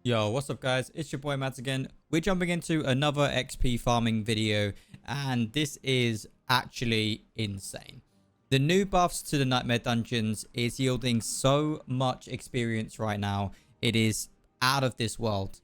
Yo, what's up guys? It's your boy Mads again. We're jumping into another XP farming video, and this is actually insane. The new buffs to the Nightmare Dungeons is yielding so much experience right now. It is out of this world.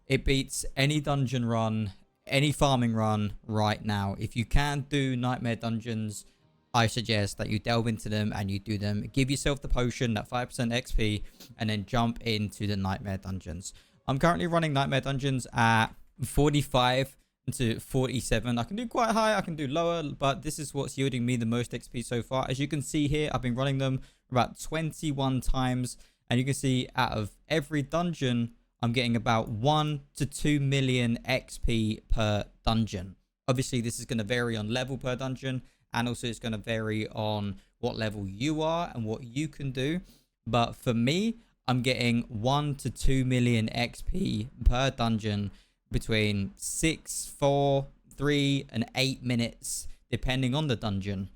It beats any dungeon run, any farming run right now. If you can do Nightmare Dungeons, I suggest that you delve into them and you do them. Give yourself the potion, that 5% XP, and then jump into the Nightmare Dungeons. I'm currently running Nightmare Dungeons at 45 to 47. I can do quite high, I can do lower, but this is what's yielding me the most XP so far. As you can see here, I've been running them about 21 times, and you can see out of every dungeon, I'm getting about 1 to 2 million XP per dungeon. Obviously, this is going to vary on level per dungeon, and also it's going to vary on what level you are and what you can do. But for me, I'm getting 1 to 2 million XP per dungeon between 6, 4, 3, and 8 minutes, depending on the dungeon.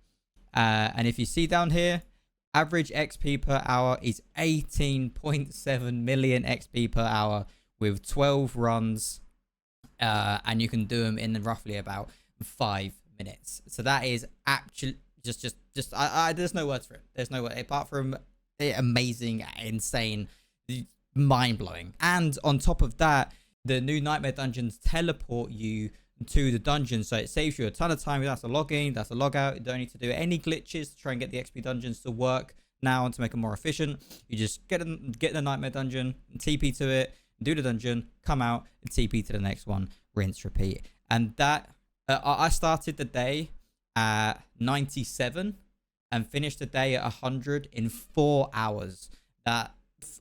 And if you see down here, average XP per hour is 18.7 million XP per hour with 12 runs. And you can do them in roughly about 5 minutes. So that is actually just there's no words for it. There's no word apart from amazing, insane, mind-blowing. And on top of that, the new Nightmare Dungeons teleport you to the dungeon, so it saves you a ton of time. That's a log in, that's a log out. You don't need to do any glitches to try and get the XP dungeons to work now and to make them more efficient. You just get the Nightmare Dungeon, TP to it, do the dungeon, come out, and TP to the next one, rinse, repeat. And that I started the day at 97 and finished the day at 100 in 4 hours. That,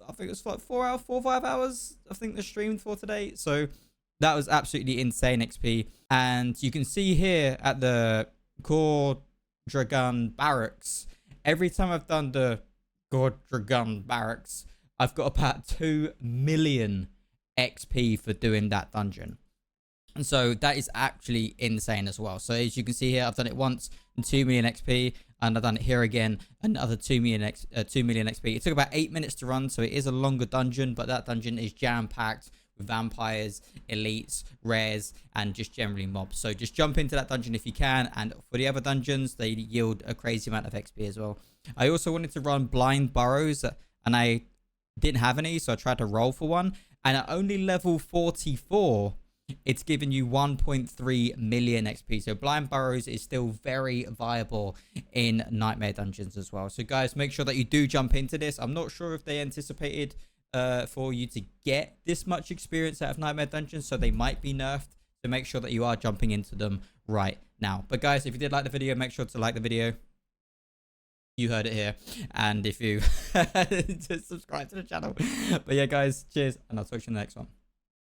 I think it was like 4 or 5 hours, I think, the stream for today. So that was absolutely insane XP. And you can see here at the Core Dragon Barracks, every time I've done the Core Dragon Barracks, I've got about 2 million XP for doing that dungeon. And so that is actually insane as well. So as you can see here, I've done it once, 2 million XP, and I've done it here again, another 2 million XP. It took about 8 minutes to run, so it is a longer dungeon, but that dungeon is jam-packed with vampires, elites, rares, and just generally mobs. So just jump into that dungeon if you can, and for the other dungeons, they yield a crazy amount of XP as well. I also wanted to run blind burrows, and I didn't have any, so I tried to roll for one, and at only level 44, it's given you 1.3 million XP. So blind burrows is still very viable in Nightmare Dungeons as well. So guys, make sure that you do jump into this. I'm not sure if they anticipated for you to get this much experience out of Nightmare Dungeons, so they might be nerfed. So make sure that you are jumping into them right now. But guys, if you did like the video, make sure to like the video. You heard it here. And if you just subscribe to the channel. But yeah, guys, cheers, and I'll talk to you in the next one.